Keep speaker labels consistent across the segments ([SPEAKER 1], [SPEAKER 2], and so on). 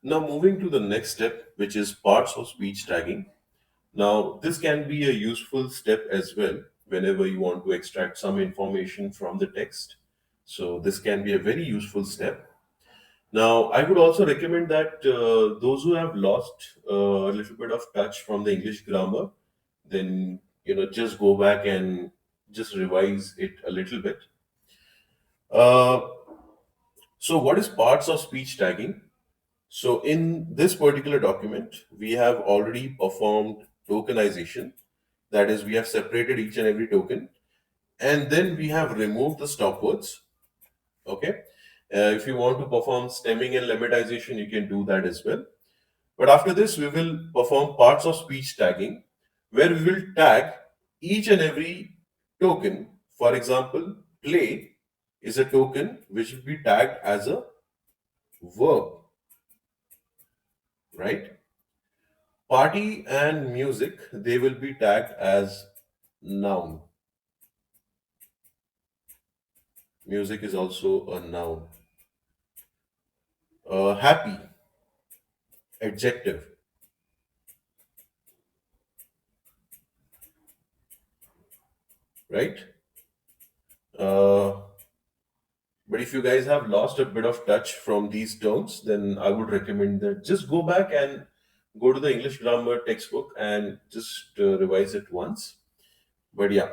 [SPEAKER 1] Now moving to the next step, which is parts of speech tagging. Now this can be a useful step as well whenever you want to extract some information from the text. So this can be a very useful step. Now I would also recommend that those who have lost a little bit of touch from the English grammar, then just go back and just revise it a little bit. Uh, so what is parts of speech tagging? So in this particular document, we have already performed tokenization. That is, we have separated each and every token, and then we have removed the stop words. Okay. If you want to perform stemming and lemmatization, you can do that as well. But after this, we will perform parts of speech tagging, where we will tag each and every token. For example, play is a token which will be tagged as a verb, right? Party and music, they will be tagged as noun. Music is also a noun. Happy, adjective, right? Uh, but if you guys have lost a bit of touch from these terms, then I would recommend that just go back and go to the English grammar textbook and just revise it once. But yeah,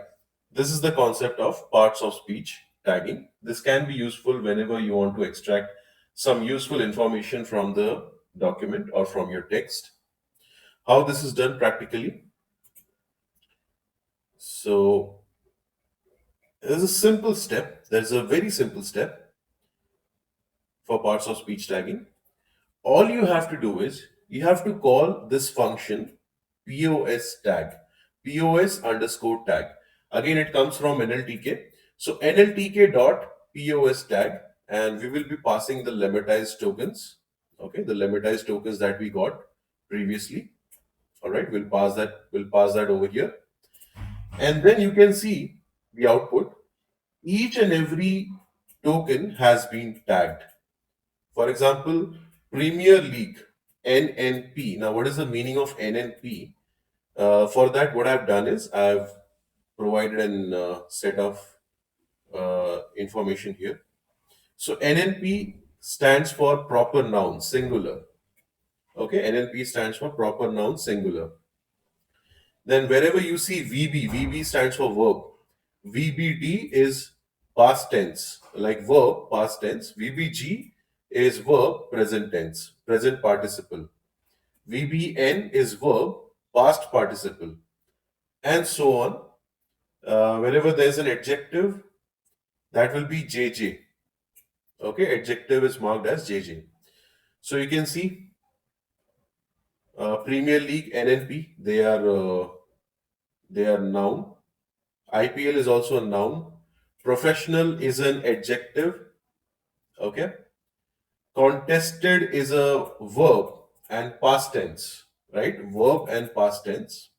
[SPEAKER 1] this is the concept of parts of speech tagging. This can be useful whenever you want to extract some useful information from the document or from your text. How this is done practically? So there's a simple step. There's a very simple step for parts of speech tagging. All you have to do is you have to call this function POS tag, POS underscore tag. Again, it comes from NLTK. So NLTK dot POS tag, and we will be passing the lemmatized tokens. Okay, the lemmatized tokens that we got previously. All right, we'll pass that. We'll pass that over here, and then you can see the output. Each and every token has been tagged. For example, Premier League, NNP. Now, what is the meaning of NNP? For that, what I've done is I've provided an set of information here. So, NNP stands for proper noun, singular. Okay, NNP stands for proper noun, singular. Then, wherever you see VB, VB stands for verb. VBD is past tense, like verb, past tense. VBG is verb, present tense, present participle. VBN is verb, past participle, and so on. Whenever there's an adjective, that will be JJ. Okay, adjective is marked as JJ. So you can see Premier League, NNP, they are noun. IPL is also a noun. Professional is an adjective. Okay. Contested is a verb and past tense, right? Verb and past tense.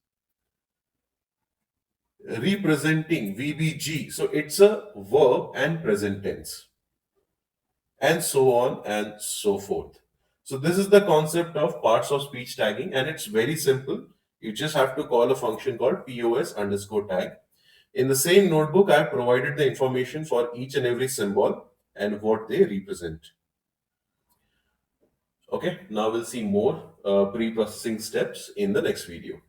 [SPEAKER 1] Representing, VBG, so it's a verb and present tense, and so on and so forth. So this is the concept of parts of speech tagging, and it's very simple. You just have to call a function called POS underscore tag. In the same notebook, I have provided the information for each and every symbol and what they represent. Okay, now we'll see more pre-processing steps in the next video.